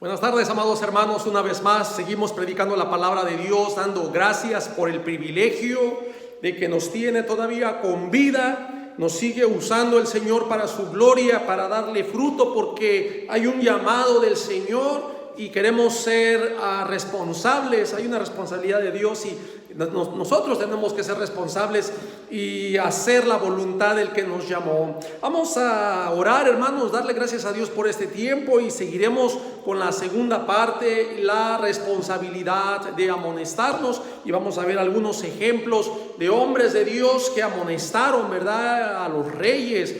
Buenas tardes, amados hermanos. Una vez más seguimos predicando la palabra de Dios, dando gracias por el privilegio de que nos tiene todavía con vida. Nos sigue usando el Señor para su gloria, para darle fruto, porque hay un llamado del Señor y queremos ser responsables. Hay una responsabilidad de Dios y nosotros tenemos que ser responsables y hacer la voluntad del que nos llamó. Vamos a orar, hermanos, darle gracias a Dios por este tiempo y seguiremos con la segunda parte, la responsabilidad de amonestarnos, y vamos a ver algunos ejemplos de hombres de Dios que amonestaron, ¿verdad?, a los reyes,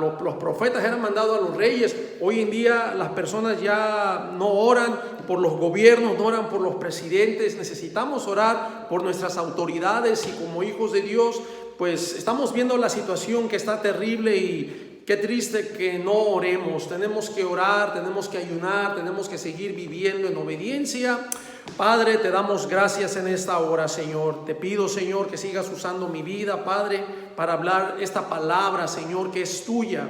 los profetas eran mandados a los reyes. Hoy en día las personas ya no oran por los gobiernos, no oran por los presidentes. Necesitamos orar por nuestras autoridades, y como hijos de Dios pues estamos viendo la situación que está terrible y qué triste que no oremos. Tenemos que orar, tenemos que ayunar, tenemos que seguir viviendo en obediencia. Padre, te damos gracias en esta hora, Señor. Te pido, Señor, que sigas usando mi vida, Padre, para hablar esta palabra, Señor, que es tuya.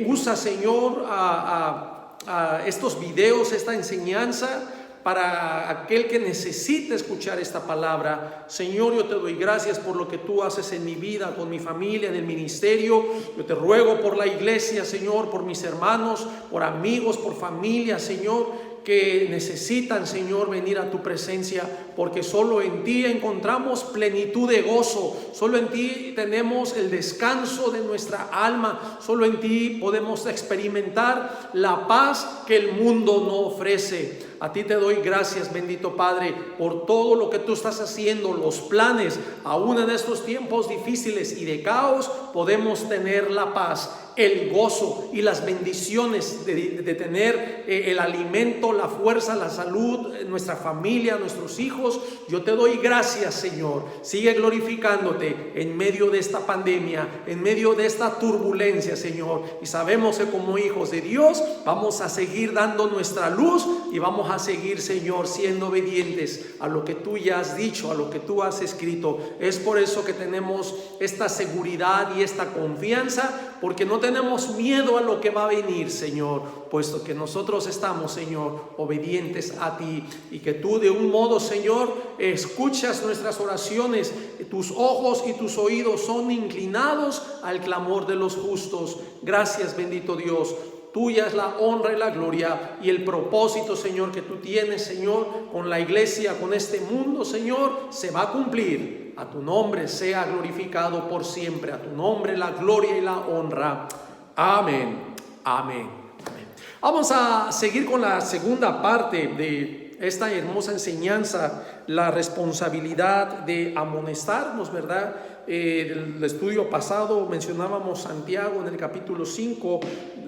Usa, Señor, a estos videos, esta enseñanza, para aquel que necesite escuchar esta palabra. Señor, yo te doy gracias por lo que tú haces en mi vida, con mi familia, en el ministerio. Yo te ruego por la iglesia, Señor, por mis hermanos, por amigos, por familia, Señor, que necesitan, Señor, venir a tu presencia, porque solo en ti encontramos plenitud de gozo, solo en ti tenemos el descanso de nuestra alma, solo en ti podemos experimentar la paz que el mundo no ofrece. A ti te doy gracias, bendito Padre, por todo lo que tú estás haciendo, los planes. Aún en estos tiempos difíciles y de caos podemos tener la paz, el gozo y las bendiciones de tener el alimento, la fuerza, la salud, nuestra familia, nuestros hijos. Yo te doy gracias, Señor. Sigue glorificándote en medio de esta pandemia, en medio de esta turbulencia, Señor. Y sabemos que como hijos de Dios vamos a seguir dando nuestra luz y vamos a seguir, Señor, siendo obedientes a lo que tú ya has dicho, a lo que tú has escrito. Es por eso que tenemos esta seguridad y esta confianza, porque no tenemos miedo a lo que va a venir, Señor, puesto que nosotros estamos, Señor, obedientes a ti, y que tú de un modo, Señor, escuchas nuestras oraciones. Tus ojos y tus oídos son inclinados al clamor de los justos. Gracias, bendito Dios. Tuya es la honra y la gloria y el propósito, Señor, que tú tienes, Señor, con la iglesia, con este mundo, Señor, se va a cumplir. A tu nombre sea glorificado por siempre. A tu nombre la gloria y la honra. Amén. Amén. Amén. Vamos a seguir con la segunda parte de esta hermosa enseñanza, la responsabilidad de amonestarnos, ¿verdad? El estudio pasado mencionábamos Santiago en el capítulo 5,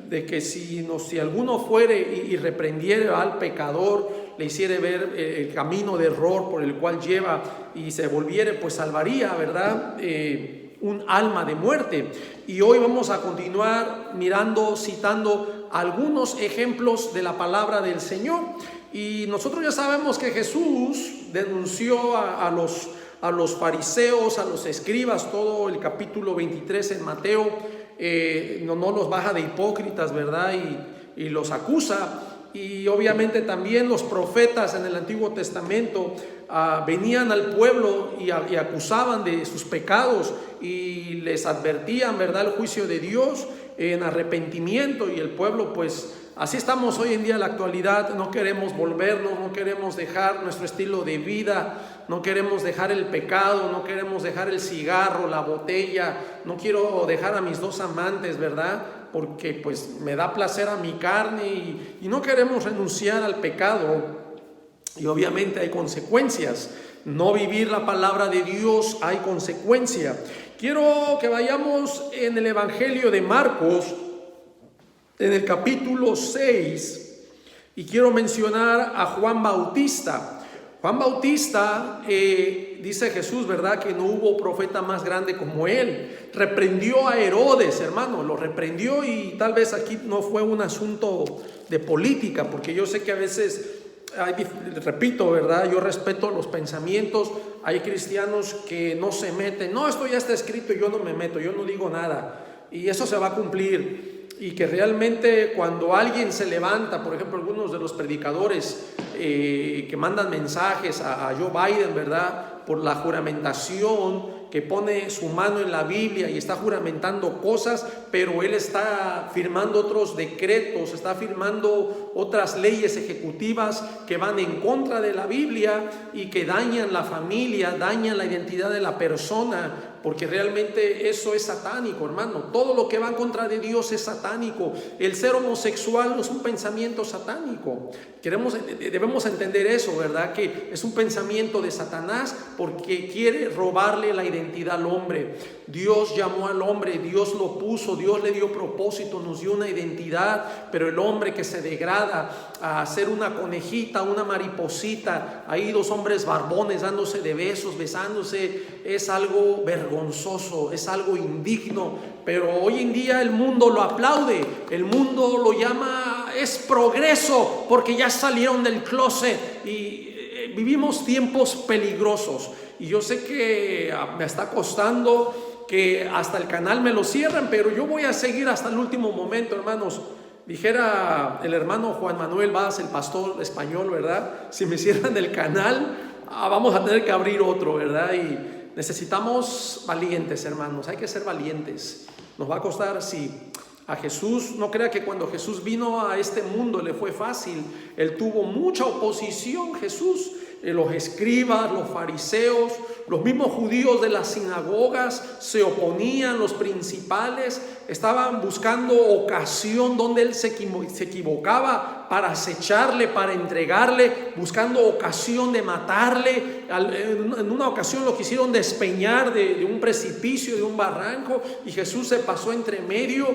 de que si alguno fuere y reprendiere al pecador, le hiciere ver el camino de error por el cual lleva y se volviere, pues salvaría, ¿verdad?, un alma de muerte. Y hoy vamos a continuar citando algunos ejemplos de la palabra del Señor. Y nosotros ya sabemos que Jesús denunció a los fariseos, a los escribas, todo el capítulo 23 en Mateo. No los baja de hipócritas, ¿verdad? Y los acusa. Y obviamente también los profetas en el Antiguo Testamento venían al pueblo y acusaban de sus pecados y les advertían, ¿verdad?, el juicio de Dios en arrepentimiento. Y el pueblo, pues así estamos hoy en día en la actualidad. No queremos volvernos, no queremos dejar nuestro estilo de vida, no queremos dejar el pecado, no queremos dejar el cigarro, la botella. No quiero dejar a mis dos amantes, ¿verdad?, porque pues me da placer a mi carne, y no queremos renunciar al pecado. Y obviamente hay consecuencias. No vivir la palabra de Dios, hay consecuencia. Quiero que vayamos en el Evangelio de Marcos, en el capítulo 6, y quiero mencionar a Juan Bautista. Juan Bautista, dice Jesús, ¿verdad?, que no hubo profeta más grande como él. Reprendió a Herodes, hermano, lo reprendió. Y tal vez aquí no fue un asunto de política, porque yo sé que a veces, repito, ¿verdad?, yo respeto los pensamientos. Hay cristianos que no se meten. No, esto ya está escrito y yo no me meto, yo no digo nada. Y eso se va a cumplir. y que realmente cuando alguien se levanta, por ejemplo, algunos de los predicadores que mandan mensajes a Joe Biden, ¿verdad?, por la juramentación, que pone su mano en la Biblia y está juramentando cosas, pero él está firmando otros decretos, está firmando otras leyes ejecutivas que van en contra de la Biblia y que dañan la familia, dañan la identidad de la persona, porque realmente eso es satánico, hermano. Todo lo que va en contra de Dios es satánico. El ser homosexual no es un pensamiento satánico. Debemos entender eso, ¿verdad? Que es un pensamiento de Satanás porque quiere robarle la identidad al hombre. Dios llamó al hombre, Dios lo puso, Dios le dio propósito, nos dio una identidad, pero el hombre que se degrada a ser una conejita, una mariposita, ahí dos hombres barbones dándose de besos, besándose, es algo vergonzoso, es algo indigno, pero hoy en día el mundo lo aplaude, el mundo lo llama, es progreso, porque ya salieron del closet y vivimos tiempos peligrosos. Y yo sé que me está costando que hasta el canal me lo cierren, pero yo voy a seguir hasta el último momento, hermanos. Dijera el hermano Juan Manuel Vaz, el pastor español, ¿verdad? Si me cierran el canal, vamos a tener que abrir otro, ¿verdad? Y necesitamos valientes, hermanos, hay que ser valientes. Nos va a costar, sí. A Jesús, no crea que cuando Jesús vino a este mundo le fue fácil. Él tuvo mucha oposición, Jesús. Los escribas, los fariseos, los mismos judíos de las sinagogas se oponían, los principales estaban buscando ocasión donde él se equivocaba para acecharle, para entregarle, buscando ocasión de matarle. En una ocasión lo quisieron despeñar de un precipicio, de un barranco, y Jesús se pasó entre medio.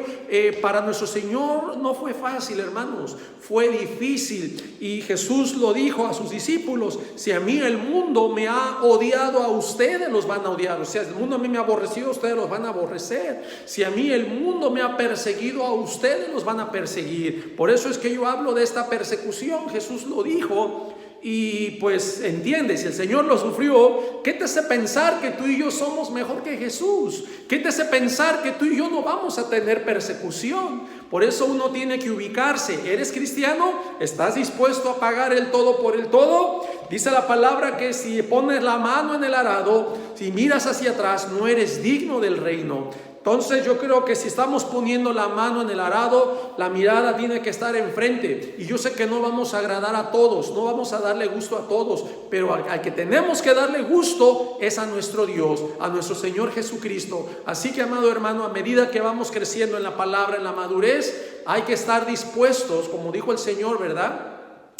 Para nuestro Señor no fue fácil, hermanos, fue difícil, y Jesús lo dijo a sus discípulos: si a mí el mundo me ha odiado, a ustedes los van a odiar. O sea, el mundo a mí me ha aborrecido, ustedes los van a aborrecer. Si a mí el mundo me ha perseguido, a ustedes los van a perseguir. Por eso es que yo hablo de esta persecución. Jesús lo dijo. Y pues entiende, si el Señor lo sufrió, ¿qué te hace pensar que tú y yo somos mejor que Jesús? ¿Qué te hace pensar que tú y yo no vamos a tener persecución? Por eso uno tiene que ubicarse. ¿Eres cristiano? ¿Estás dispuesto a pagar el todo por el todo? Dice la palabra que si pones la mano en el arado, si miras hacia atrás, no eres digno del reino. Entonces yo creo que si estamos poniendo la mano en el arado, la mirada tiene que estar enfrente. Y yo sé que no vamos a agradar a todos, no vamos a darle gusto a todos, pero al que tenemos que darle gusto es a nuestro Dios, a nuestro Señor Jesucristo. Así que, amado hermano, a medida que vamos creciendo en la palabra, en la madurez, hay que estar dispuestos, como dijo el Señor, ¿verdad?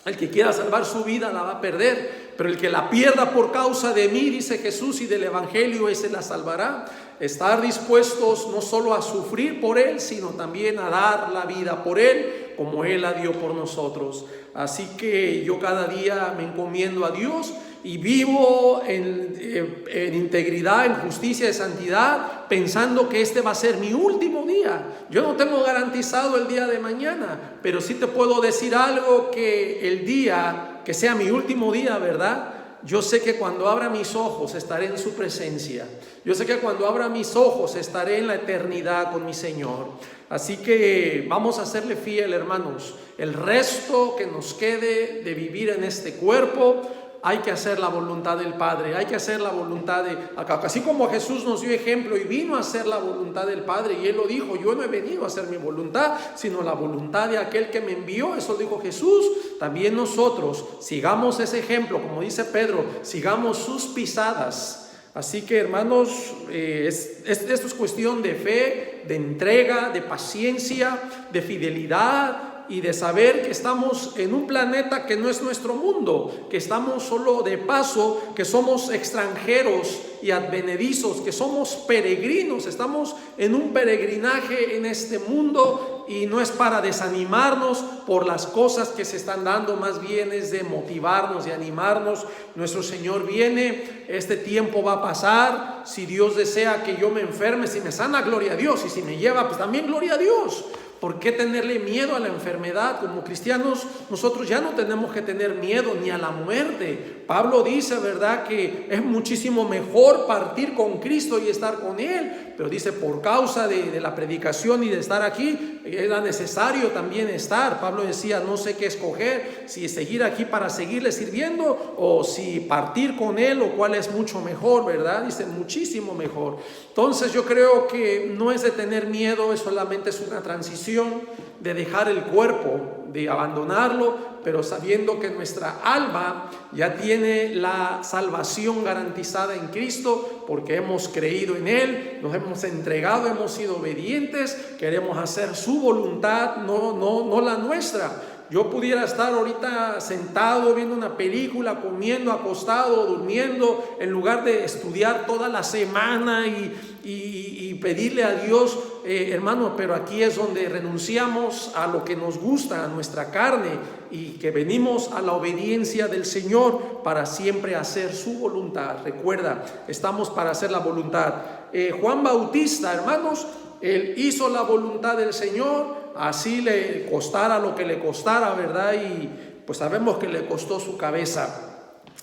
El que quiera salvar su vida la va a perder, pero el que la pierda por causa de mí, dice Jesús, y del evangelio, ese la salvará. Estar dispuestos no solo a sufrir por Él, sino también a dar la vida por Él, como Él la dio por nosotros. Así que yo cada día me encomiendo a Dios y vivo en integridad, en justicia y santidad, pensando que este va a ser mi último día. Yo no tengo garantizado el día de mañana, pero sí te puedo decir algo, que el día que sea mi último día, ¿verdad? Yo sé que cuando abra mis ojos estaré en su presencia. Yo sé que cuando abra mis ojos estaré en la eternidad con mi Señor. Así que vamos a serle fiel, hermanos. El resto que nos quede de vivir en este cuerpo, hay que hacer la voluntad del Padre, hay que hacer la voluntad de... Así como Jesús nos dio ejemplo y vino a hacer la voluntad del Padre, y Él lo dijo: yo no he venido a hacer mi voluntad, sino la voluntad de aquel que me envió. Eso dijo Jesús. También nosotros sigamos ese ejemplo, como dice Pedro, sigamos sus pisadas. Así que, hermanos, esto es cuestión de fe, de entrega, de paciencia, de fidelidad, y de saber que estamos en un planeta que no es nuestro mundo, que estamos solo de paso, que somos extranjeros y advenedizos, que somos peregrinos. Estamos en un peregrinaje en este mundo, y no es para desanimarnos por las cosas que se están dando, más bien es de motivarnos, de animarnos. Nuestro Señor viene, este tiempo va a pasar. Si Dios desea que yo me enferme, si me sana, gloria a Dios, y si me lleva, pues también gloria a Dios. ¿Por qué tenerle miedo a la enfermedad? Como cristianos, nosotros ya no tenemos que tener miedo ni a la muerte. Pablo dice, ¿verdad?, que es muchísimo mejor partir con Cristo y estar con Él. Pero dice, por causa de la predicación y de estar aquí, era necesario también estar. Pablo decía, no sé qué escoger, si seguir aquí para seguirle sirviendo o si partir con él, o cuál es mucho mejor, ¿verdad? Dice, muchísimo mejor. Entonces yo creo que no es de tener miedo, es solamente es una transición de dejar el cuerpo, de abandonarlo, pero sabiendo que nuestra alma ya tiene la salvación garantizada en Cristo, porque hemos creído en Él, nos hemos entregado, hemos sido obedientes, queremos hacer su voluntad, no la nuestra. Yo pudiera estar ahorita sentado viendo una película, comiendo, acostado, durmiendo, en lugar de estudiar toda la semana y pedirle a Dios, hermano, pero aquí es donde renunciamos a lo que nos gusta, a nuestra carne, y que venimos a la obediencia del Señor para siempre hacer su voluntad. Recuerda, estamos para hacer la voluntad. Juan Bautista, hermanos, él hizo la voluntad del Señor, así le costara lo que le costara, ¿verdad? Y pues sabemos que le costó su cabeza.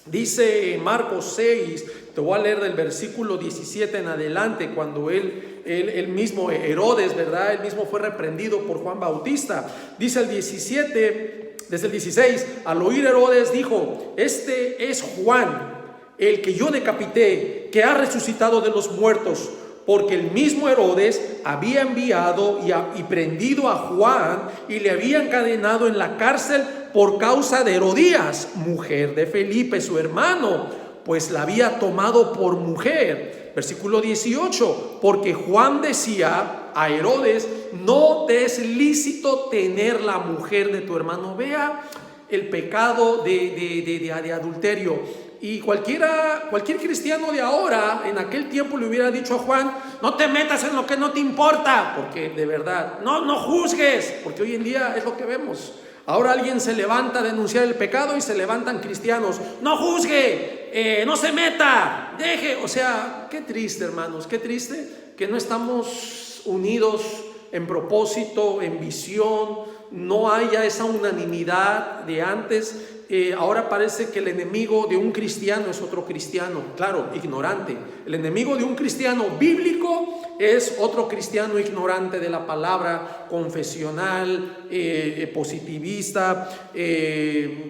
Dice Marcos 6, te voy a leer del versículo 17 en adelante, cuando él mismo, Herodes, ¿verdad? Él mismo fue reprendido por Juan Bautista. Dice el 17, desde el 16, al oír Herodes dijo, este es Juan, el que yo decapité, que ha resucitado de los muertos. Porque el mismo Herodes había enviado y prendido a Juan y le había encadenado en la cárcel por causa de Herodías, mujer de Felipe, su hermano, pues la había tomado por mujer. Versículo 18, porque Juan decía a Herodes, no te es lícito tener la mujer de tu hermano. Vea el pecado de adulterio. Y cualquier cristiano de ahora, en aquel tiempo le hubiera dicho a Juan, no te metas en lo que no te importa, porque de verdad, no juzgues, porque hoy en día es lo que vemos. Ahora alguien se levanta a denunciar el pecado y se levantan cristianos, no juzgue, no se meta, deje. O sea, qué triste, hermanos, qué triste que no estamos unidos en propósito, en visión, no haya esa unanimidad de antes. Ahora parece que el enemigo de un cristiano es otro cristiano, claro, ignorante. El enemigo de un cristiano bíblico es otro cristiano ignorante de la palabra, confesional, positivista,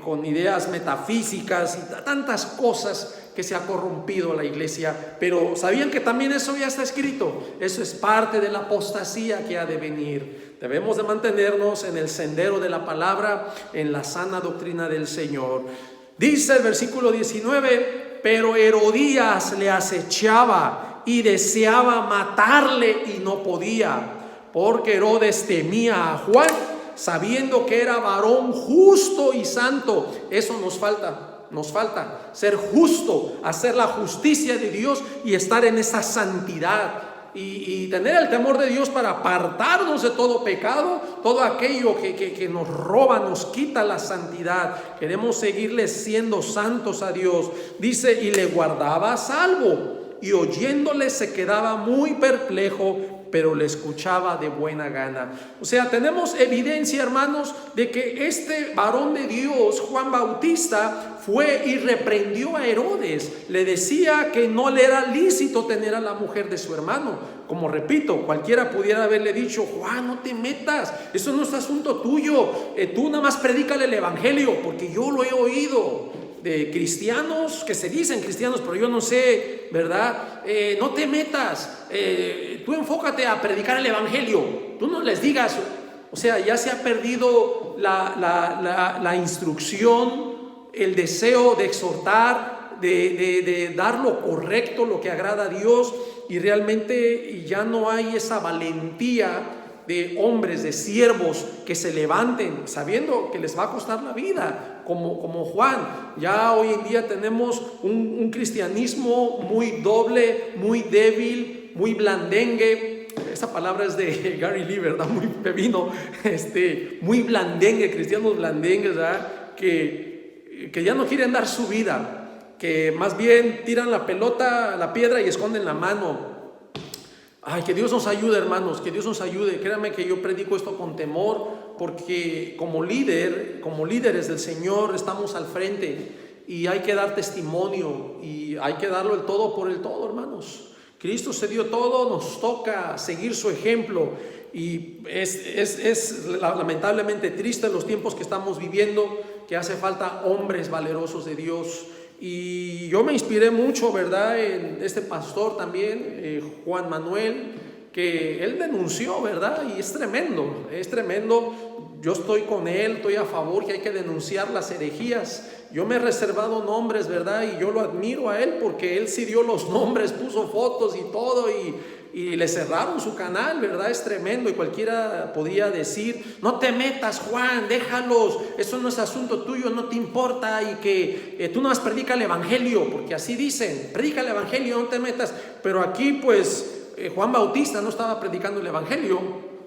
con ideas metafísicas y tantas cosas que se ha corrompido la iglesia. Pero ¿sabían que también eso ya está escrito? Eso es parte de la apostasía que ha de venir. Debemos de mantenernos en el sendero de la palabra, en la sana doctrina del Señor. Dice el versículo 19, pero Herodías le acechaba y deseaba matarle y no podía, porque Herodes temía a Juan, sabiendo que era varón justo y santo. Eso nos falta ser justo, hacer la justicia de Dios y estar en esa santidad. Y tener el temor de Dios para apartarnos de todo pecado, todo aquello que nos roba, nos quita la santidad. Queremos seguirle siendo santos a Dios. Dice, y le guardaba a salvo, y oyéndole se quedaba muy perplejo, pero le escuchaba de buena gana. O sea, tenemos evidencia, hermanos, de que este varón de Dios, Juan Bautista, fue y reprendió a Herodes. Le decía que no le era lícito tener a la mujer de su hermano. Como repito, cualquiera pudiera haberle dicho, Juan, no te metas, eso no es asunto tuyo, tú nada más predícale el evangelio, porque yo lo he oído de cristianos que se dicen cristianos, pero yo no sé, ¿verdad? No te metas, tú enfócate a predicar el evangelio, tú no les digas. O sea, ya se ha perdido la instrucción, el deseo de exhortar, de dar lo correcto, lo que agrada a Dios, y realmente ya no hay esa valentía de hombres, de siervos que se levanten sabiendo que les va a costar la vida, como Juan. Ya hoy en día tenemos un cristianismo muy doble, muy débil, muy blandengue. Esa palabra es de Gary Lee, ¿verdad? Muy pepino, muy blandengue, cristianos blandengues, ¿verdad? Que ya no quieren dar su vida, que más bien tiran la pelota, la piedra y esconden la mano. Ay, que Dios nos ayude, hermanos, que Dios nos ayude. Créanme que yo predico esto con temor, porque como líderes del Señor estamos al frente y hay que dar testimonio y hay que darlo el todo por el todo, hermanos. Cristo se dio todo, nos toca seguir su ejemplo. Y es lamentablemente triste en los tiempos que estamos viviendo, que hace falta hombres valerosos de Dios. Y yo me inspiré mucho, ¿verdad?, en este pastor también, Juan Manuel, que él denunció, ¿verdad? Y es tremendo, es tremendo. Yo estoy con él, estoy a favor que hay que denunciar las herejías. Yo me he reservado nombres, ¿verdad? Y yo lo admiro a él porque él sí dio los nombres, puso fotos y todo, y le cerraron su canal, ¿verdad? Es tremendo. Y cualquiera podía decir: no te metas, Juan, déjalos, eso no es asunto tuyo, no te importa, y que tú no más predica el evangelio, porque así dicen: predica el evangelio, no te metas. Pero aquí pues Juan Bautista no estaba predicando el evangelio,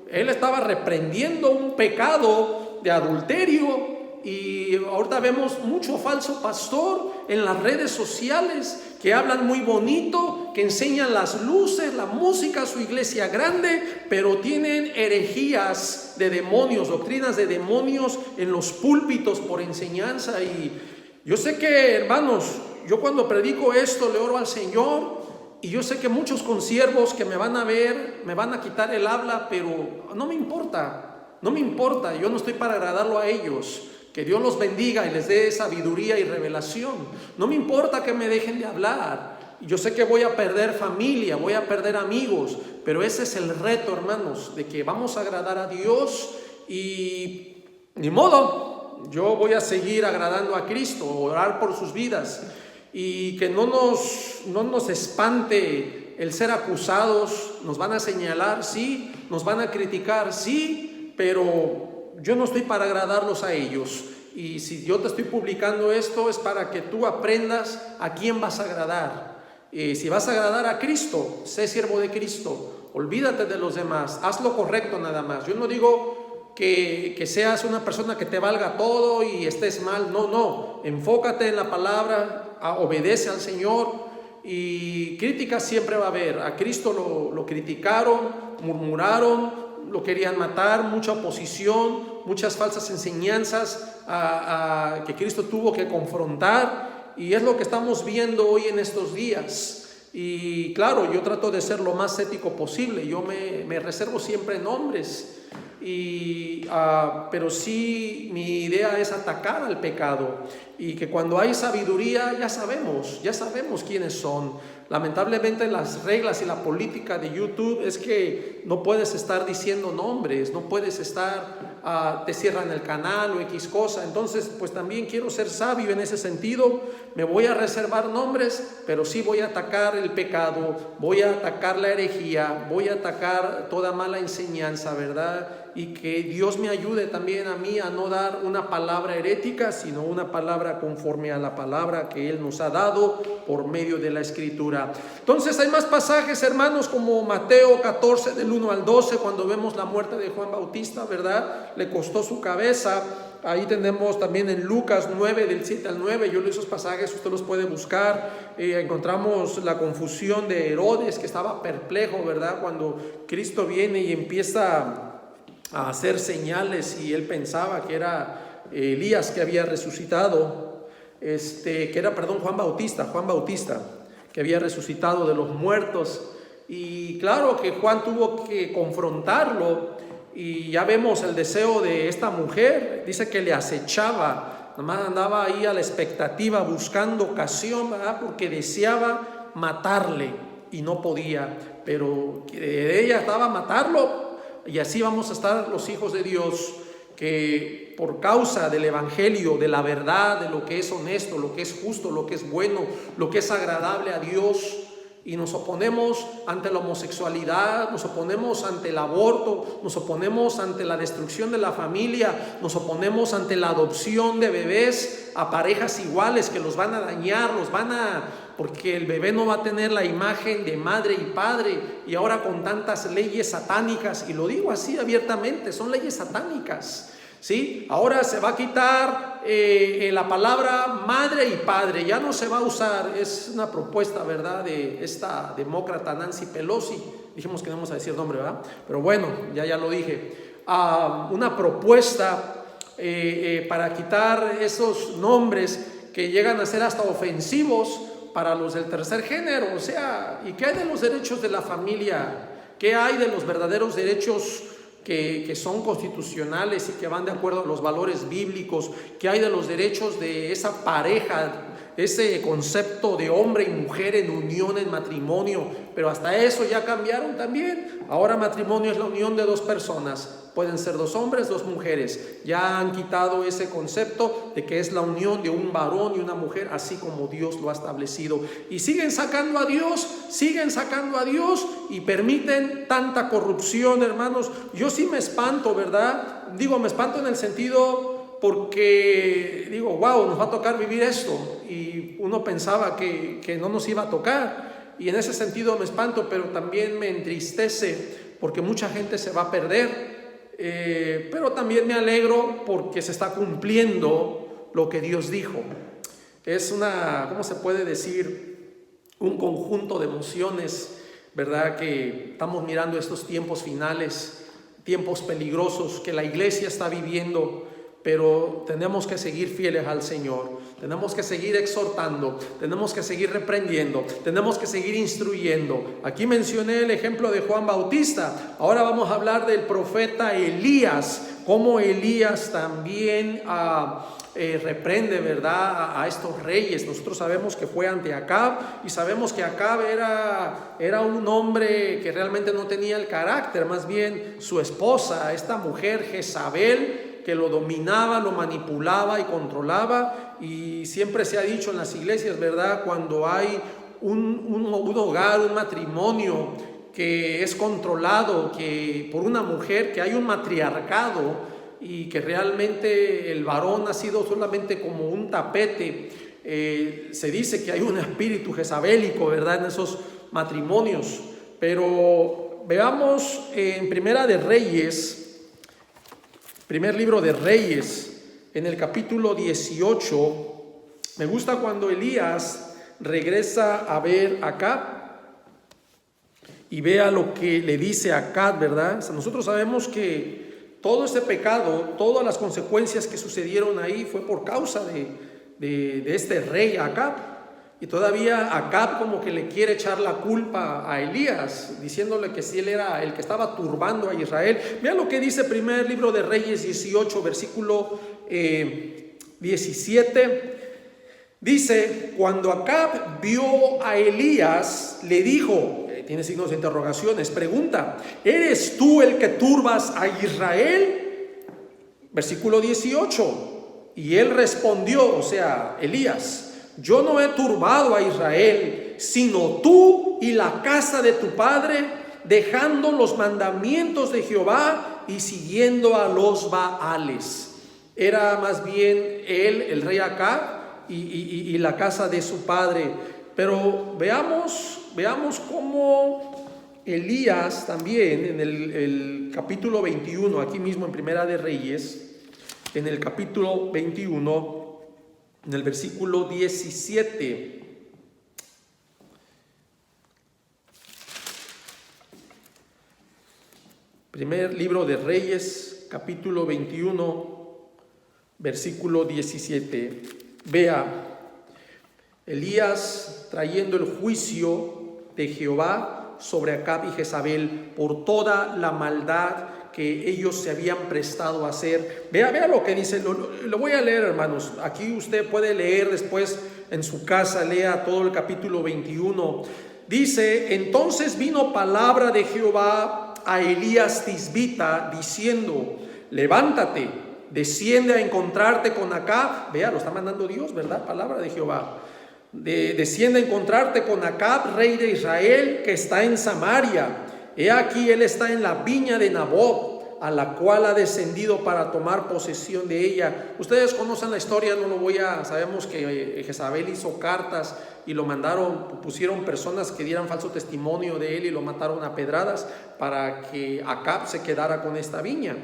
él estaba reprendiendo un pecado de adulterio. Y ahorita vemos mucho falso pastor en las redes sociales que hablan muy bonito, que enseñan las luces, la música, su iglesia grande, pero tienen herejías de demonios, doctrinas de demonios en los púlpitos por enseñanza. Y yo sé que, hermanos, yo cuando predico esto le oro al Señor, y yo sé que muchos consiervos que me van a ver me van a quitar el habla, pero no me importa, no me importa. Yo no estoy para agradarlo a ellos. Que Dios los bendiga y les dé sabiduría y revelación. No me importa que me dejen de hablar. Yo sé que voy a perder familia, voy a perder amigos, pero ese es el reto, hermanos, de que vamos a agradar a Dios. Y ni modo, yo voy a seguir agradando a Cristo, orar por sus vidas, y que no nos espante el ser acusados. Nos van a señalar, sí, nos van a criticar, sí, pero yo no estoy para agradarlos a ellos. Y si yo te estoy publicando esto es para que tú aprendas a quién vas a agradar. Si vas a agradar a Cristo, sé siervo de Cristo, olvídate de los demás, haz lo correcto nada más. Yo no digo que seas una persona que te valga todo y estés mal, no, enfócate en la palabra, obedece al Señor. Y críticas siempre va a haber. A Cristo lo criticaron, murmuraron, lo querían matar, mucha oposición, muchas falsas enseñanzas que Cristo tuvo que confrontar, y es lo que estamos viendo hoy en estos días. Y claro, yo trato de ser lo más ético posible, yo me reservo siempre nombres, pero sí, mi idea es atacar al pecado, y que cuando hay sabiduría ya sabemos quiénes son. Lamentablemente las reglas y la política de YouTube es que no puedes estar diciendo nombres, no puedes estar, te cierran el canal o X cosa. Entonces pues también quiero ser sabio en ese sentido. Me voy a reservar nombres, pero sí voy a atacar el pecado, voy a atacar la herejía, voy a atacar toda mala enseñanza, ¿verdad? Y que Dios me ayude también a mí a no dar una palabra herética, sino una palabra conforme a la palabra que Él nos ha dado por medio de la Escritura. Entonces hay más pasajes, hermanos, como Mateo 14 del 1 al 12, cuando vemos la muerte de Juan Bautista, ¿verdad? Le costó su cabeza. Ahí tenemos también en Lucas 9 del 7 al 9, yo leo esos pasajes, usted los puede buscar. Encontramos la confusión de Herodes, que estaba perplejo, ¿verdad? Cuando Cristo viene y empieza a hacer señales, y él pensaba que era Elías que había resucitado, Juan Bautista, que había resucitado de los muertos. Y claro que Juan tuvo que confrontarlo, y ya vemos el deseo de esta mujer. Dice que le acechaba, nomás andaba ahí a la expectativa, buscando ocasión, ¿verdad? Porque deseaba matarle y no podía, pero ella estaba a matarlo. Y así vamos a estar los hijos de Dios, que por causa del evangelio, de la verdad, de lo que es honesto, lo que es justo, lo que es bueno, lo que es agradable a Dios, y nos oponemos ante la homosexualidad, nos oponemos ante el aborto, nos oponemos ante la destrucción de la familia, nos oponemos ante la adopción de bebés a parejas iguales que los van a dañar, porque el bebé no va a tener la imagen de madre y padre. Y ahora con tantas leyes satánicas, y lo digo así abiertamente, son leyes satánicas, ¿sí? Ahora se va a quitar la palabra madre y padre, ya no se va a usar. Es una propuesta, ¿verdad?, de esta demócrata Nancy Pelosi. Dijimos que no vamos a decir nombre, ¿verdad? Pero bueno, ya lo dije. Una propuesta para quitar esos nombres que llegan a ser hasta ofensivos, para los del tercer género. O sea, ¿y qué hay de los derechos de la familia? ¿Qué hay de los verdaderos derechos que son constitucionales y que van de acuerdo a los valores bíblicos? ¿Qué hay de los derechos de esa pareja, ese concepto de hombre y mujer en unión, en matrimonio? Pero hasta eso ya cambiaron también. Ahora matrimonio es la unión de dos personas. Pueden ser dos hombres, dos mujeres. Ya han quitado ese concepto de que es la unión de un varón y una mujer, así como Dios lo ha establecido. Y siguen sacando a Dios y permiten tanta corrupción, hermanos. Yo sí me espanto, ¿verdad? Digo, me espanto en el sentido porque digo, wow, nos va a tocar vivir esto. Y uno pensaba que no nos iba a tocar. Y en ese sentido me espanto, pero también me entristece porque mucha gente se va a perder. Pero también me alegro porque se está cumpliendo lo que Dios dijo. Es ¿cómo se puede decir? Un conjunto de emociones, ¿verdad? Que estamos mirando estos tiempos finales, tiempos peligrosos que la iglesia está viviendo. Pero tenemos que seguir fieles al Señor, tenemos que seguir exhortando, tenemos que seguir reprendiendo, tenemos que seguir instruyendo. Aquí mencioné el ejemplo de Juan Bautista. Ahora vamos a hablar del profeta Elías, cómo Elías también reprende, ¿verdad?, a estos reyes. Nosotros sabemos que fue ante Acab y sabemos que Acab era un hombre que realmente no tenía el carácter, más bien su esposa, esta mujer Jezabel, que lo dominaba, lo manipulaba y controlaba. Y siempre se ha dicho en las iglesias, ¿verdad?, cuando hay un hogar, un matrimonio que es controlado por una mujer, que hay un matriarcado y que realmente el varón ha sido solamente como un tapete. Se dice que hay un espíritu jezabélico, ¿verdad?, en esos matrimonios. Pero veamos en Primera de Reyes, primer libro de Reyes, en el capítulo 18, me gusta cuando Elías regresa a ver a Acab y vea lo que le dice a Acab, ¿verdad? O sea, nosotros sabemos que todo ese pecado, todas las consecuencias que sucedieron ahí fue por causa de este rey Acab. Y todavía Acab como que le quiere echar la culpa a Elías, diciéndole que si él era el que estaba turbando a Israel. Vean lo que dice primer libro de Reyes 18, versículo 17. Dice, cuando Acab vio a Elías, le dijo, tiene signos de interrogaciones, pregunta, ¿eres tú el que turbas a Israel? Versículo 18. Y él respondió, o sea, Elías, yo no he turbado a Israel, sino tú y la casa de tu padre, dejando los mandamientos de Jehová y siguiendo a los Baales. Era más bien él, el rey Acab, y la casa de su padre. Pero veamos cómo Elías también en el capítulo 21, aquí mismo en Primera de Reyes, en el capítulo 21, en el versículo 17. Primer libro de Reyes, capítulo 21, versículo 17. Vea, Elías trayendo el juicio de Jehová sobre Acab y Jezabel por toda la maldad que ellos se habían prestado a hacer. Vea lo que dice, lo voy a leer, hermanos. Aquí usted puede leer después en su casa, lea todo el capítulo 21. Dice, entonces vino palabra de Jehová a Elías Tisbita diciendo, levántate, desciende a encontrarte con Acab. Vea, lo está mandando Dios, ¿verdad? Palabra de Jehová. Desciende a encontrarte con Acab, rey de Israel, que está en Samaria. He aquí él está en la viña de Nabot, a la cual ha descendido para tomar posesión de ella. Ustedes conocen la historia, sabemos que Jezabel hizo cartas y lo mandaron, pusieron personas que dieran falso testimonio de él y lo mataron a pedradas para que Acab se quedara con esta viña.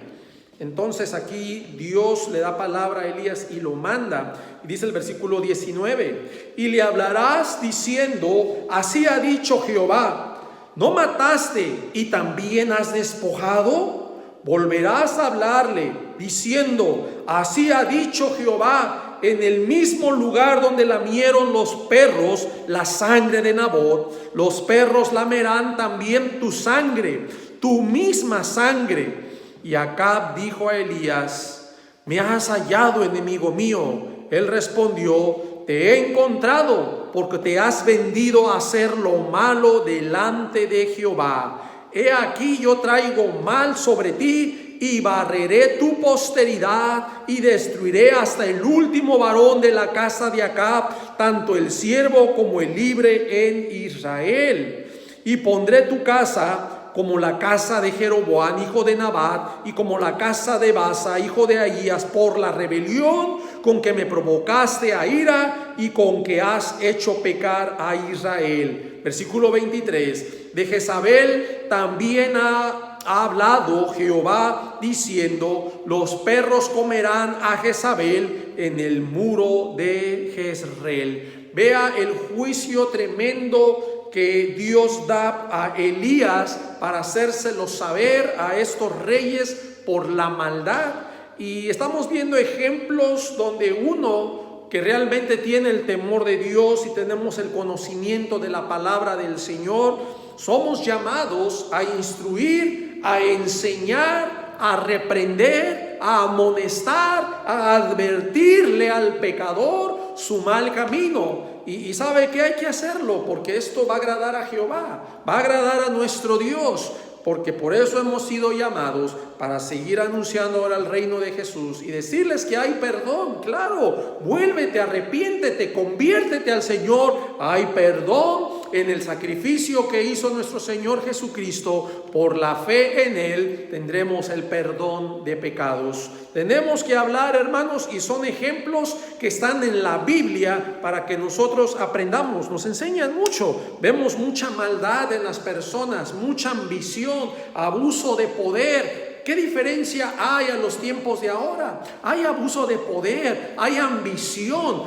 Entonces aquí Dios le da palabra a Elías y lo manda. Y dice el versículo 19, y le hablarás diciendo, así ha dicho Jehová, ¿no mataste y también has despojado? Volverás a hablarle diciendo, así ha dicho Jehová, en el mismo lugar donde lamieron los perros la sangre de Nabot, los perros lamerán también tu sangre, tu misma sangre. Y Acab dijo a Elías: me has hallado, enemigo mío. Él respondió: te he encontrado, porque te has vendido a hacer lo malo delante de Jehová. He aquí yo traigo mal sobre ti, y barreré tu posteridad, y destruiré hasta el último varón de la casa de Acab, tanto el siervo como el libre en Israel. Y pondré tu casa como la casa de Jeroboam, hijo de Nabat, y como la casa de Baasa, hijo de Ahías, por la rebelión con que me provocaste a ira y con que has hecho pecar a Israel. Versículo 23. De Jezabel también ha hablado Jehová, diciendo: los perros comerán a Jezabel en el muro de Jezreel. Vea el juicio tremendo que Dios da a Elías para hacérselo saber a estos reyes por la maldad. Y estamos viendo ejemplos donde uno que realmente tiene el temor de Dios y tenemos el conocimiento de la palabra del Señor, somos llamados a instruir, a enseñar, a reprender, a amonestar, a advertirle al pecador su mal camino. Y sabe que hay que hacerlo, porque esto va a agradar a Jehová, va a agradar a nuestro Dios, porque por eso hemos sido llamados, para seguir anunciando ahora el reino de Jesús y decirles que hay perdón. Claro, vuélvete, arrepiéntete, conviértete al Señor. Hay perdón en el sacrificio que hizo nuestro Señor Jesucristo. Por la fe en Él tendremos el perdón de pecados. Tenemos que hablar, hermanos, y son ejemplos que están en la Biblia para que nosotros aprendamos. Nos enseñan mucho. Vemos mucha maldad en las personas, mucha ambición, abuso de poder. ¿Qué diferencia hay a los tiempos de ahora? Hay abuso de poder, hay ambición,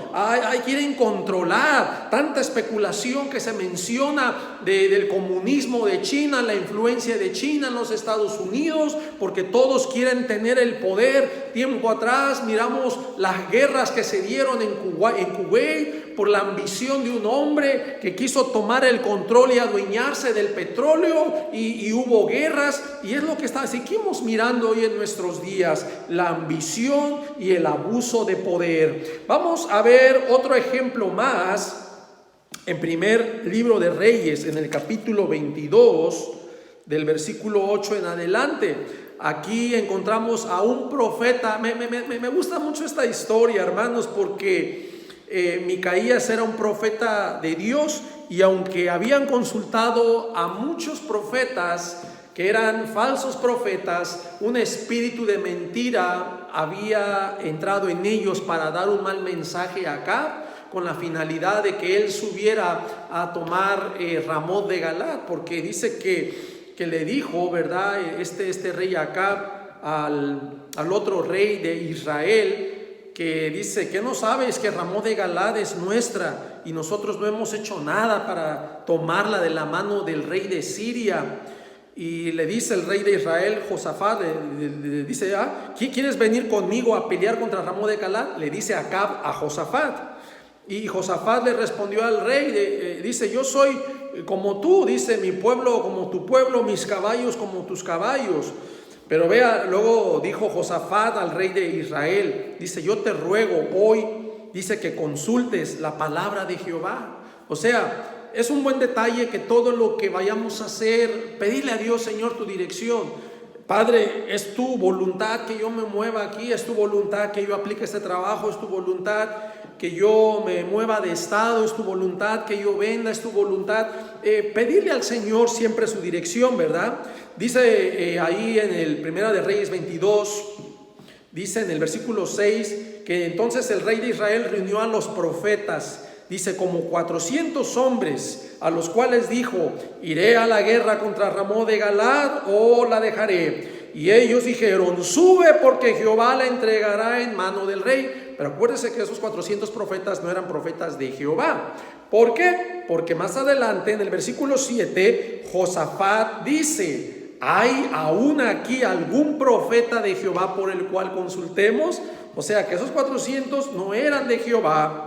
quieren controlar, tanta especulación que se menciona del comunismo de China, la influencia de China en los Estados Unidos, porque todos quieren tener el poder. Tiempo atrás miramos las guerras que se dieron en Kuwait por la ambición de un hombre que quiso tomar el control y adueñarse del petróleo, y hubo guerras, y es lo que seguimos mirando hoy en nuestros días, la ambición y el abuso de poder. Vamos a ver otro ejemplo más en primer libro de Reyes, en el capítulo 22, del versículo 8 en adelante. Aquí encontramos a un profeta. Me gusta mucho esta historia, hermanos, porque Micaías era un profeta de Dios, y aunque habían consultado a muchos profetas que eran falsos profetas, un espíritu de mentira había entrado en ellos para dar un mal mensaje a Acab, con la finalidad de que él subiera a tomar Ramot de Galat, porque dice que le dijo, ¿verdad?, este rey Acab al otro rey de Israel, que dice: que no sabes que Ramot de Galat es nuestra y nosotros no hemos hecho nada para tomarla de la mano del rey de Siria. Y le dice el rey de Israel, Josafat, le dice: ¿quieres venir conmigo a pelear contra Ramot de Galat? Le dice Acab a Josafat. Y Josafat le respondió al rey, dice: yo soy como tú, dice, mi pueblo como tu pueblo, mis caballos como tus caballos. Pero vea, luego dijo Josafat al rey de Israel, dice: yo te ruego hoy, dice, que consultes la palabra de Jehová. O sea, es un buen detalle que todo lo que vayamos a hacer, pedirle a Dios: Señor, tu dirección. Padre, es tu voluntad que yo me mueva aquí, es tu voluntad que yo aplique este trabajo, es tu voluntad que yo me mueva de estado, es tu voluntad que yo venda, es tu voluntad. Pedirle al Señor siempre su dirección, ¿verdad? Dice ahí en el Primera de Reyes 22, dice en el versículo 6, que entonces el rey de Israel reunió a los profetas, dice, como 400 hombres, a los cuales dijo: ¿iré a la guerra contra Ramot de Galat o la dejaré? Y ellos dijeron: sube, porque Jehová la entregará en mano del rey. Pero acuérdense que esos 400 profetas no eran profetas de Jehová. ¿Por qué? Porque más adelante en el versículo 7, Josafat dice: ¿hay aún aquí algún profeta de Jehová por el cual consultemos? O sea que esos 400 no eran de Jehová.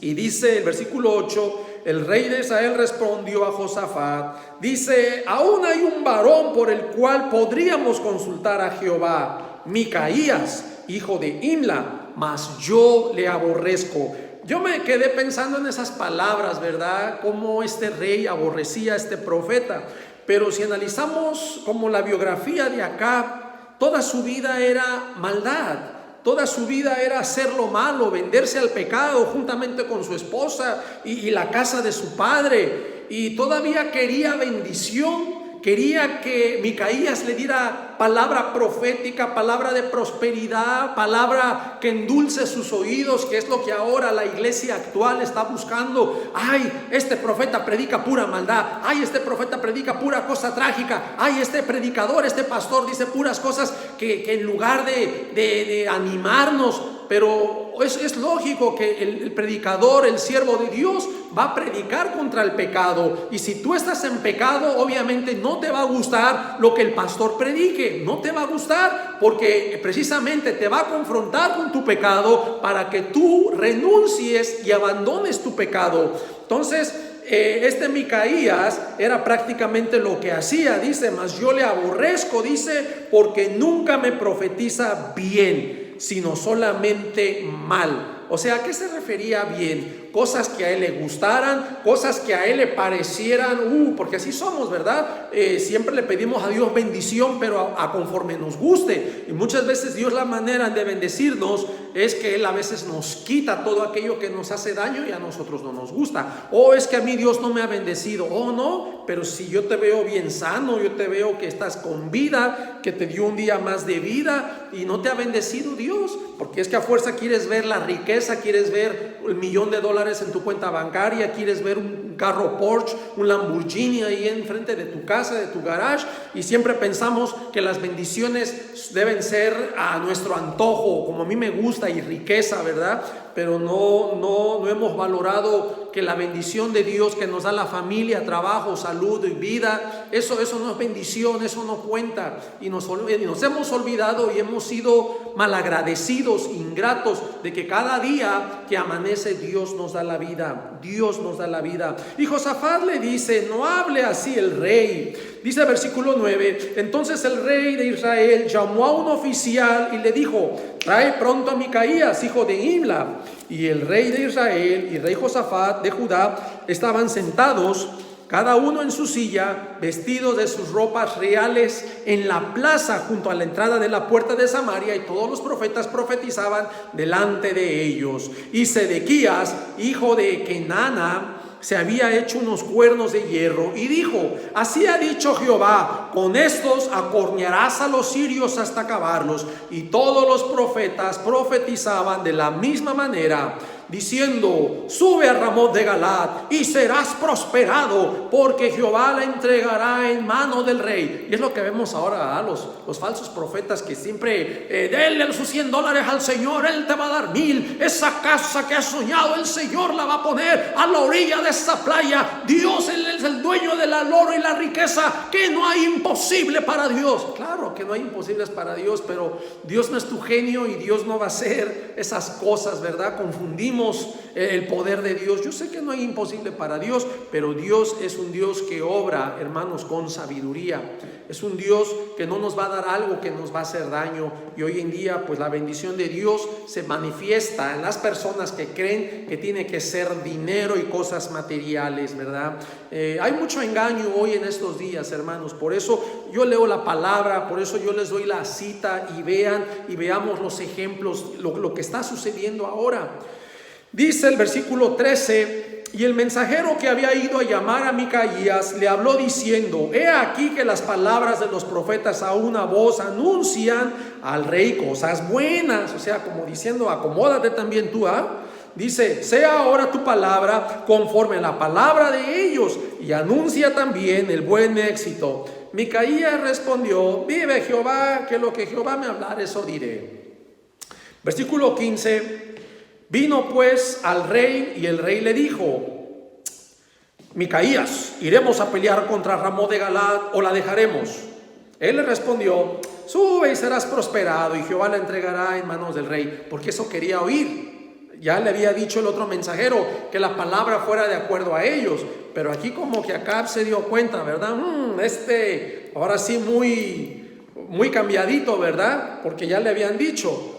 Y dice el versículo 8, el rey de Israel respondió a Josafat, dice, aún hay un varón por el cual podríamos consultar a Jehová, Micaías, hijo de Imla, mas yo le aborrezco. Yo me quedé pensando en esas palabras, ¿verdad? Cómo este rey aborrecía a este profeta. Pero si analizamos como la biografía de Acab, toda su vida era maldad. Toda su vida era hacer lo malo, venderse al pecado juntamente con su esposa y la casa de su padre. Y todavía quería bendición. Quería que Micaías le diera palabra profética, palabra de prosperidad, palabra que endulce sus oídos, que es lo que ahora la iglesia actual está buscando. Ay, este profeta predica pura maldad. Ay, este profeta predica pura cosa trágica. Ay, este predicador, este pastor dice puras cosas que en lugar de animarnos, pero es lógico que el predicador, el siervo de Dios, va a predicar contra el pecado. Y si tú estás en pecado, obviamente no te va a gustar lo que el pastor predique. No te va a gustar porque precisamente te va a confrontar con tu pecado para que tú renuncies y abandones tu pecado. Entonces, este Micaías era prácticamente lo que hacía. Dice, mas yo le aborrezco, dice, porque nunca me profetiza bien, sino solamente mal. O sea, ¿a qué se refería bien? Cosas que a él le gustaran, cosas que a él le parecieran, porque así somos, ¿verdad? Siempre le pedimos a Dios bendición, pero a conforme nos guste. Y muchas veces Dios, la manera de bendecirnos es que Él a veces nos quita todo aquello que nos hace daño y a nosotros no nos gusta. O es que a mí Dios no me ha bendecido. O no, pero si yo te veo bien sano, yo te veo que estás con vida, que te dio un día más de vida y no te ha bendecido Dios, porque es que a fuerza quieres ver la riqueza, quieres ver $1,000,000 en tu cuenta bancaria, quieres ver un carro Porsche, un Lamborghini ahí enfrente de tu casa, de tu garage, y siempre pensamos que las bendiciones deben ser a nuestro antojo, como a mí me gusta, y riqueza, ¿verdad? Pero no hemos valorado que la bendición de Dios que nos da la familia, trabajo, salud y vida, eso no es bendición, eso no cuenta. Y nos hemos olvidado y hemos sido malagradecidos, ingratos, de que cada día que amanece Dios nos da la vida. Dios nos da la vida. Y Josafat le dice, no hable así el rey. Dice el versículo 9, entonces el rey de Israel llamó a un oficial y le dijo, trae pronto a Micaías, hijo de Imla. Y el rey de Israel y el rey Josafat de Judá estaban sentados, cada uno en su silla, vestidos de sus ropas reales, en la plaza junto a la entrada de la puerta de Samaria, y todos los profetas profetizaban delante de ellos. Y Sedequías, hijo de Kenana, se había hecho unos cuernos de hierro y dijo, así ha dicho Jehová, con estos acornearás a los sirios hasta acabarlos. Y todos los profetas profetizaban de la misma manera, diciendo, sube a Ramot de Galad y serás prosperado, porque Jehová la entregará en mano del rey. Y es lo que vemos ahora, los falsos profetas que siempre, denle sus $100 al Señor, Él te va a dar 1,000. Esa casa que has soñado, el Señor la va a poner a la orilla de esa playa. Dios, Él es el dueño del oro y la riqueza, que no hay imposible para Dios. Claro que no hay imposibles para Dios, pero Dios no es tu genio y Dios no va a hacer esas cosas, ¿verdad? Confundimos el poder de Dios. Yo sé que no hay imposible para Dios, pero Dios es un Dios que obra, hermanos, con sabiduría. Es un Dios que no nos va a dar algo que nos va a hacer daño. Y hoy en día, pues la bendición de Dios se manifiesta en las personas que creen que tiene que ser dinero y cosas materiales, ¿verdad? Hay mucho engaño hoy en estos días, hermanos. Por eso yo leo la palabra, por eso yo les doy la cita y veamos los ejemplos, lo que está sucediendo ahora. Dice el versículo 13, y el mensajero que había ido a llamar a Micaías le habló diciendo, he aquí que las palabras de los profetas a una voz anuncian al rey cosas buenas. O sea, como diciendo, acomódate también tú, Dice, sea ahora tu palabra conforme a la palabra de ellos, y anuncia también el buen éxito. Micaías respondió, vive Jehová, que lo que Jehová me hablar, eso diré. Versículo 15, vino pues al rey, y el rey le dijo, Micaías, ¿iremos a pelear contra Ramot de Galad o la dejaremos? Él le respondió, sube y serás prosperado y Jehová la entregará en manos del rey, porque eso quería oír. Ya le había dicho el otro mensajero que la palabra fuera de acuerdo a ellos, pero aquí como que Acab se dio cuenta, ¿verdad? Ahora sí muy cambiadito, ¿verdad? Porque ya le habían dicho.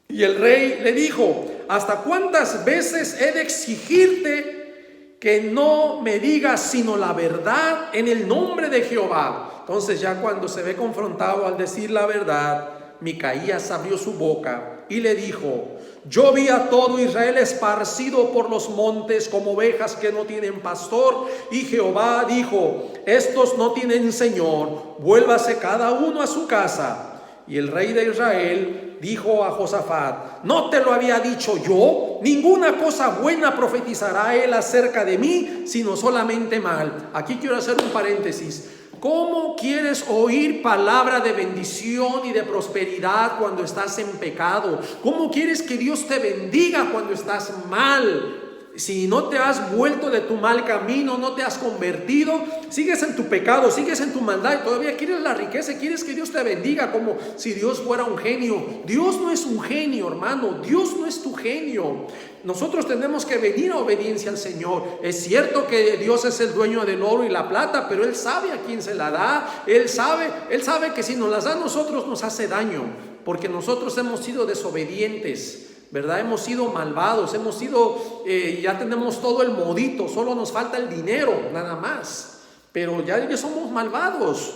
Y el rey le dijo: ¿hasta cuántas veces he de exigirte que no me digas sino la verdad en el nombre de Jehová? Entonces ya cuando se ve confrontado al decir la verdad, Micaías abrió su boca y le dijo: yo vi a todo Israel esparcido por los montes como ovejas que no tienen pastor, y Jehová dijo: estos no tienen señor, vuélvase cada uno a su casa. Y el rey de Israel dijo a Josafat: ¿no te lo había dicho yo? Ninguna cosa buena profetizará él acerca de mí, sino solamente mal. Aquí quiero hacer un paréntesis. ¿Cómo quieres oír palabra de bendición y de prosperidad cuando estás en pecado? ¿Cómo quieres que Dios te bendiga cuando estás mal? Si no te has vuelto de tu mal camino, no te has convertido, sigues en tu pecado, sigues en tu maldad y todavía quieres la riqueza, quieres que Dios te bendiga como si Dios fuera un genio. Dios no es un genio, hermano, Dios no es tu genio. Nosotros tenemos que venir a obediencia al Señor. Es cierto que Dios es el dueño del oro y la plata, pero Él sabe a quién se la da. Él sabe que si nos las da a nosotros nos hace daño, porque nosotros hemos sido desobedientes, ¿verdad? Hemos sido malvados, ya tenemos todo el modito, solo nos falta el dinero, nada más. Pero ya somos malvados.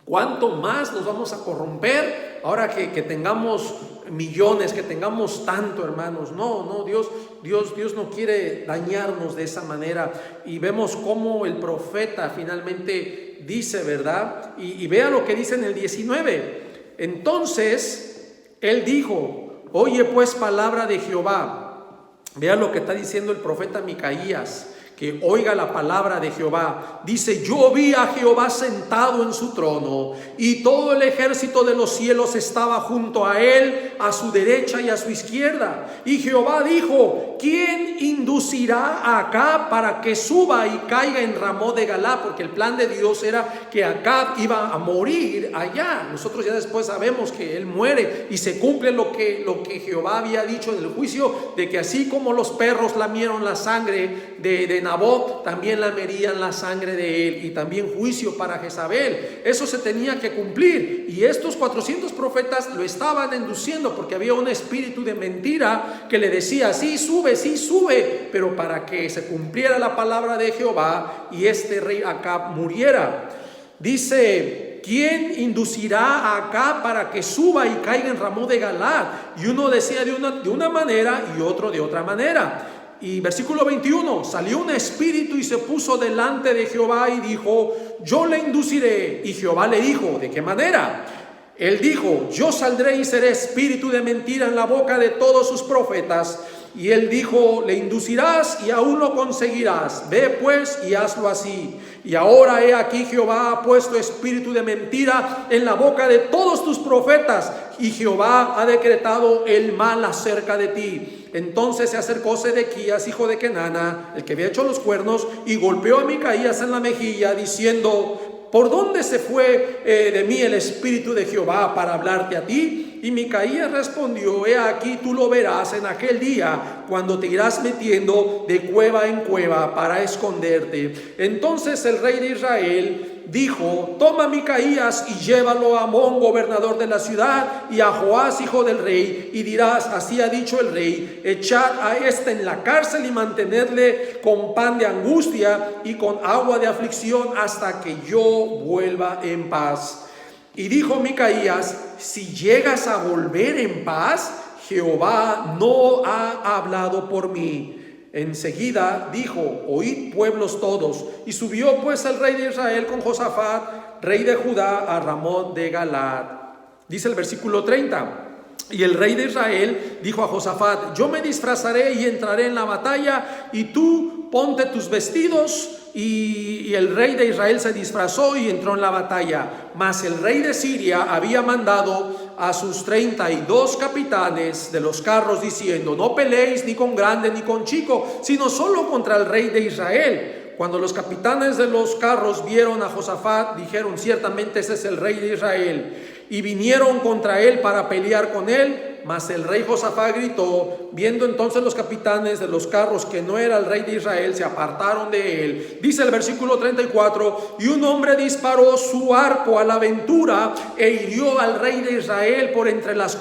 ¿Cuánto más nos vamos a corromper ahora que tengamos millones, que tengamos tanto, hermanos? No, Dios no quiere dañarnos de esa manera. Y vemos cómo el profeta finalmente dice, ¿verdad? Y vea lo que dice en el 19. Entonces él dijo: oye pues palabra de Jehová. Vea lo que está diciendo el profeta Micaías, que oiga la palabra de Jehová. Dice: yo vi a Jehová sentado en su trono, y todo el ejército de los cielos estaba junto a él, a su derecha y a su izquierda. Y Jehová dijo: ¿quién inducirá a Acab para que suba y caiga en Ramot de Galá? Porque el plan de Dios era que Acab iba a morir allá. Nosotros ya después sabemos que él muere y se cumple lo que Jehová había dicho en el juicio, de que así como los perros lamieron la sangre de Nabot, también lamerían la sangre de él, y también juicio para Jezabel. Eso se tenía que cumplir, y estos 400 profetas lo estaban induciendo, porque había un espíritu de mentira que le decía: sí sube, pero para que se cumpliera la palabra de Jehová y este rey Acab muriera. Dice: ¿quién inducirá a Acab para que suba y caiga en Ramot de Galaad? Y uno decía de una manera y otro de otra manera. Y versículo 21, salió un espíritu y se puso delante de Jehová y dijo: yo le induciré. Y Jehová le dijo: ¿de qué manera? Él dijo: yo saldré y seré espíritu de mentira en la boca de todos sus profetas. Y él dijo: le inducirás y aún lo conseguirás. Ve pues y hazlo así. Y ahora he aquí, Jehová ha puesto espíritu de mentira en la boca de todos tus profetas, y Jehová ha decretado el mal acerca de ti. Entonces se acercó Sedequías, hijo de Kenana, el que había hecho los cuernos, y golpeó a Micaías en la mejilla, diciendo: ¿por dónde se fue de mí el espíritu de Jehová para hablarte a ti? Y Micaías respondió: he aquí, tú lo verás en aquel día, cuando te irás metiendo de cueva en cueva para esconderte. Entonces el rey de Israel dijo: toma a Micaías y llévalo a Amón, gobernador de la ciudad, y a Joás, hijo del rey, y dirás: así ha dicho el rey, echad a este en la cárcel y mantenerle con pan de angustia y con agua de aflicción hasta que yo vuelva en paz. Y dijo Micaías: si llegas a volver en paz, Jehová no ha hablado por mí. Enseguida dijo: oíd pueblos todos. Y subió pues el rey de Israel con Josafat, rey de Judá, a Ramot de Galaad. Dice el versículo 30. Y el rey de Israel dijo a Josafat: yo me disfrazaré y entraré en la batalla, y tú ponte tus vestidos. Y el rey de Israel se disfrazó y entró en la batalla. Mas el rey de Siria había mandado a sus 32 capitanes de los carros, diciendo: no peleéis ni con grande ni con chico, sino solo contra el rey de Israel. Cuando los capitanes de los carros vieron a Josafat, dijeron: ciertamente ese es el rey de Israel. y vinieron contra él para pelear con él. Mas el rey Josafat gritó. Viendo entonces los capitanes de los carros que no era el rey de Israel, se apartaron de él. Dice el versículo 34: y un hombre disparó su arco a la aventura e hirió al rey de Israel por entre las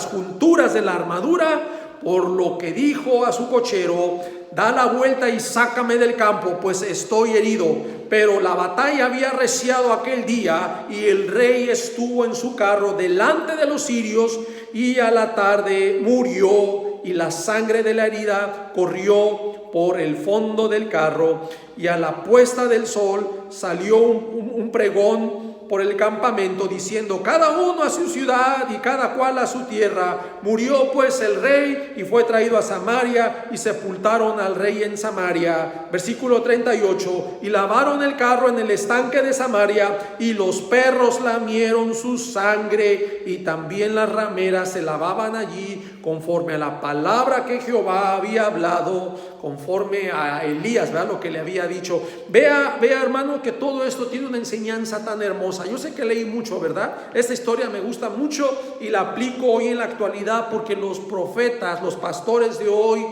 junturas de la armadura, por lo que dijo a su cochero: da la vuelta y sácame del campo, pues estoy herido. Pero la batalla había arreciado aquel día, y el rey estuvo en su carro delante de los sirios, y a la tarde murió, y la sangre de la herida corrió por el fondo del carro. Y a la puesta del sol salió un pregón por el campamento, diciendo: cada uno a su ciudad y cada cual a su tierra. Murió pues el rey y fue traído a Samaria, y sepultaron al rey en Samaria. Versículo 38: y lavaron el carro en el estanque de Samaria, y los perros lamieron su sangre, y también las rameras se lavaban allí, conforme a la palabra que Jehová había hablado, conforme a Elías, ¿verdad? Lo que le había dicho. Vea hermano, que todo esto tiene una enseñanza tan hermosa. Yo sé que leí mucho, ¿verdad? Esta historia me gusta mucho y la aplico hoy en la actualidad, porque los profetas, los pastores de hoy,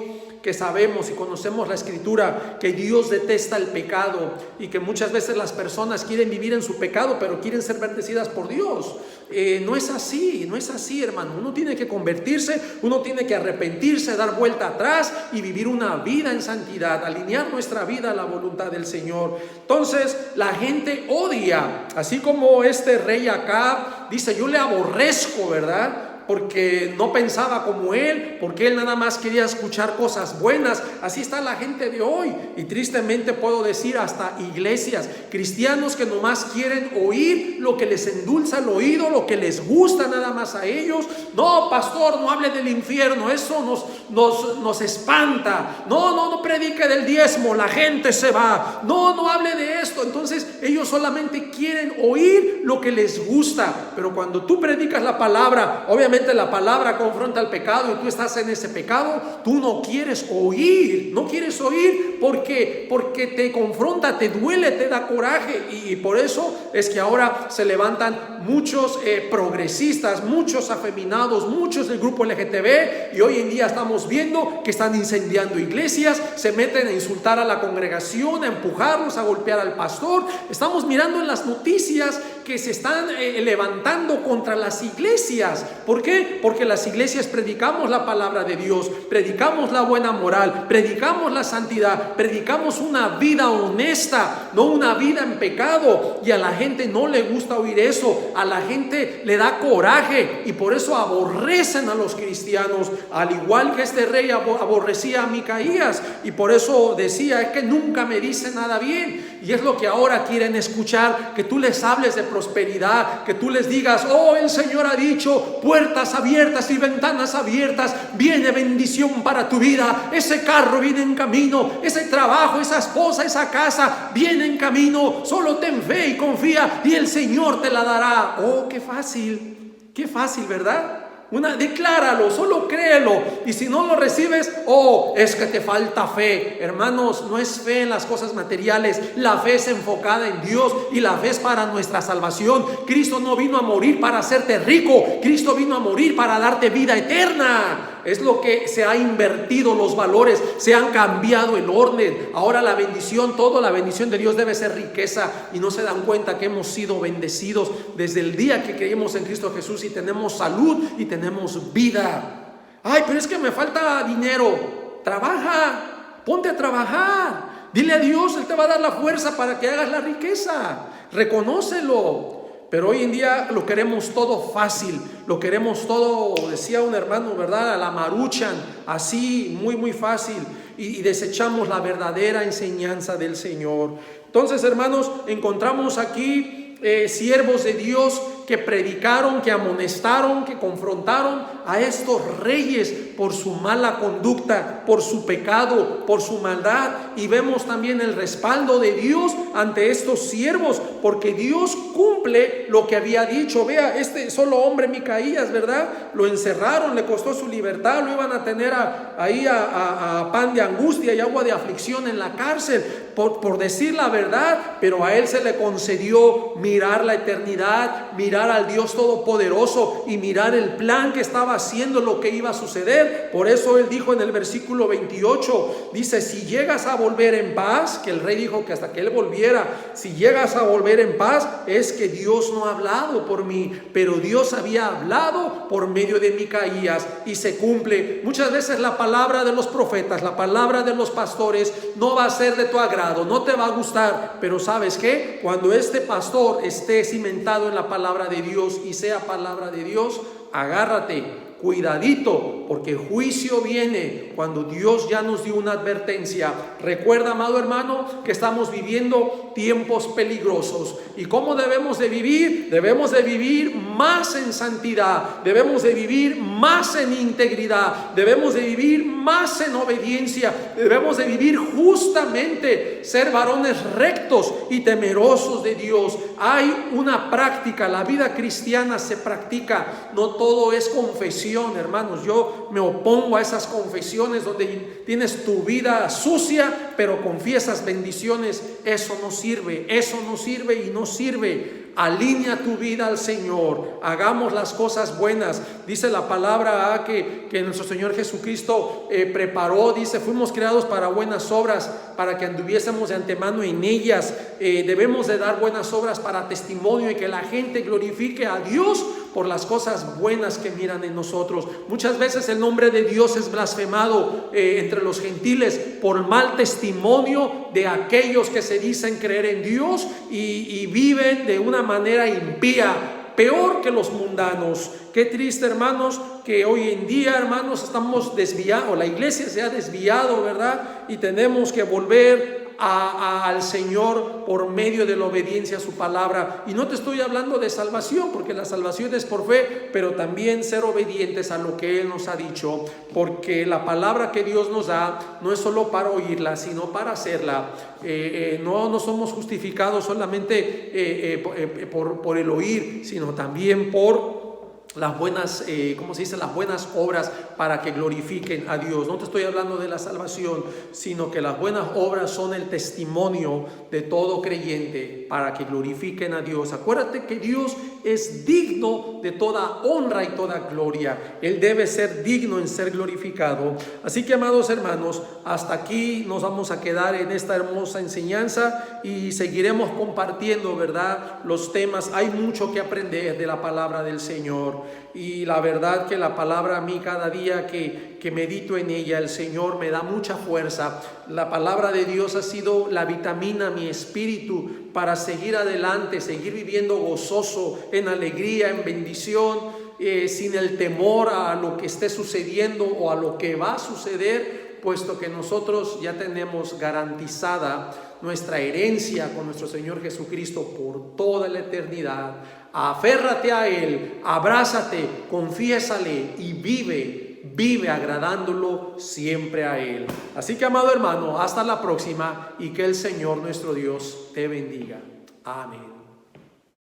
que sabemos y conocemos la escritura, que Dios detesta el pecado, y que muchas veces las personas quieren vivir en su pecado, pero quieren ser bendecidas por Dios. No es así, hermano. Uno tiene que convertirse, uno tiene que arrepentirse, dar vuelta atrás y vivir una vida en santidad, alinear nuestra vida a la voluntad del Señor. Entonces la gente odia, así como este rey Acab dice: yo le aborrezco, ¿verdad? Porque no pensaba como él, porque él nada más quería escuchar cosas buenas. Así está la gente de hoy, y tristemente puedo decir hasta iglesias, cristianos que nomás quieren oír lo que les endulza el oído, lo que les gusta nada más a ellos. No, pastor, no hable del infierno, eso nos espanta. No predique del diezmo, la gente se va. No hable de esto. Entonces ellos solamente quieren oír lo que les gusta. Pero cuando tú predicas la palabra, obviamente la palabra confronta el pecado, y tú estás en ese pecado, tú no quieres oír porque te confronta, te duele, te da coraje. Y por eso es que ahora se levantan muchos progresistas, muchos afeminados, muchos del grupo LGTB, y hoy en día estamos viendo que están incendiando iglesias, se meten a insultar a la congregación, a empujarlos, a golpear al pastor. Estamos mirando en las noticias que se están levantando contra las iglesias. ¿Por qué? Porque las iglesias predicamos la palabra de Dios, predicamos la buena moral, predicamos la santidad, predicamos una vida honesta, no una vida en pecado. Y a la gente no le gusta oír eso, a la gente le da coraje, y por eso aborrecen a los cristianos, al igual que este rey aborrecía a Micaías, y por eso decía: es que nunca me dice nada bien. Y es lo que ahora quieren escuchar, que tú les hables de prosperidad, que tú les digas: oh, el Señor ha dicho, puertas abiertas y ventanas abiertas, viene bendición para tu vida, ese carro viene en camino, ese trabajo, esa esposa, esa casa viene en camino, solo ten fe y confía y el Señor te la dará. Oh, qué fácil, ¿verdad? Decláralo, solo créelo, y si no lo recibes, es que te falta fe. Hermanos, no es fe en las cosas materiales, la fe es enfocada en Dios, y la fe es para nuestra salvación. Cristo no vino a morir para hacerte rico, Cristo vino a morir para darte vida eterna. Es lo que se ha invertido los valores, se han cambiado el orden. Ahora la bendición, toda la bendición de Dios debe ser riqueza, y no se dan cuenta que hemos sido bendecidos desde el día que creímos en Cristo Jesús, y tenemos salud y tenemos vida. Ay, pero es que me falta dinero. Trabaja, ponte a trabajar, dile a Dios, Él te va a dar la fuerza para que hagas la riqueza. Reconócelo. Pero hoy en día lo queremos todo fácil, lo queremos todo, decía un hermano, ¿verdad? A la maruchan, así, muy fácil, y desechamos la verdadera enseñanza del Señor. Entonces, hermanos, encontramos aquí siervos de Dios que predicaron, que amonestaron, que confrontaron a estos reyes por su mala conducta, por su pecado, por su maldad. Y vemos también el respaldo de Dios ante estos siervos, porque Dios cumple lo que había dicho. Vea, este solo hombre Micaías, ¿verdad? Lo encerraron, le costó su libertad, lo iban a tener ahí a pan de angustia y agua de aflicción en la cárcel por decir la verdad, pero a él se le concedió mirar la eternidad, mirar al Dios Todopoderoso y mirar el plan que estaba haciendo, lo que iba a suceder. Por eso él dijo en el versículo 28, dice: si llegas a volver en paz, que el rey dijo que hasta que él volviera, si llegas a volver en paz, es que Dios no ha hablado por mí, pero Dios había hablado por medio de Micaías, y se cumple. Muchas veces la palabra de los profetas, la palabra de los pastores no va a ser de tu agrado, no te va a gustar, pero ¿sabes qué? Cuando este pastor esté cimentado en la palabra de Dios y sea palabra de Dios, agárrate, cuidadito, porque juicio viene cuando Dios ya nos dio una advertencia. Recuerda, amado hermano, que estamos viviendo tiempos peligrosos. ¿Y cómo debemos de vivir? Debemos de vivir más en santidad, debemos de vivir más en integridad, debemos de vivir más en obediencia, debemos de vivir justamente, ser varones rectos y temerosos de Dios. Hay una práctica, la vida cristiana se practica, no todo es confesión, hermanos. Yo me opongo a esas confesiones donde tienes tu vida sucia, pero confiesas bendiciones. Eso no sirve y no sirve. Alinea tu vida al Señor, hagamos las cosas buenas. Dice la palabra que nuestro Señor Jesucristo preparó, dice: fuimos creados para buenas obras, para que anduviésemos de antemano en ellas. Debemos de dar buenas obras para testimonio y que la gente glorifique a Dios por las cosas buenas que miran en nosotros. Muchas veces el nombre de Dios es blasfemado entre los gentiles por mal testimonio de aquellos que se dicen creer en Dios y viven de una manera impía, peor que los mundanos. Qué triste, hermanos, que hoy en día, hermanos, estamos desviados, la iglesia se ha desviado, ¿verdad? Y tenemos que volver al Señor por medio de la obediencia a su palabra. Y no te estoy hablando de salvación, porque la salvación es por fe, pero también ser obedientes a lo que Él nos ha dicho, porque la palabra que Dios nos da no es solo para oírla, sino para hacerla. No somos justificados solamente por el oír, sino también por las buenas, las buenas obras para que glorifiquen a Dios. No te estoy hablando de la salvación, sino que las buenas obras son el testimonio de todo creyente para que glorifiquen a Dios. Acuérdate que Dios es digno de toda honra y toda gloria. Él debe ser digno en ser glorificado. Así que, amados hermanos, hasta aquí nos vamos a quedar en esta hermosa enseñanza y seguiremos compartiendo, ¿verdad?, los temas. Hay mucho que aprender de la palabra del Señor. Y la verdad que la palabra, a mí cada día que medito en ella, el Señor me da mucha fuerza. La palabra de Dios ha sido la vitamina a mi espíritu para seguir adelante, seguir viviendo gozoso, en alegría, en bendición, sin el temor a lo que esté sucediendo o a lo que va a suceder, puesto que nosotros ya tenemos garantizada nuestra herencia con nuestro Señor Jesucristo por toda la eternidad. Aférrate a Él, abrázate, confiésale y vive agradándolo siempre a Él. Así que, amado hermano, hasta la próxima y que el Señor nuestro Dios te bendiga. Amén.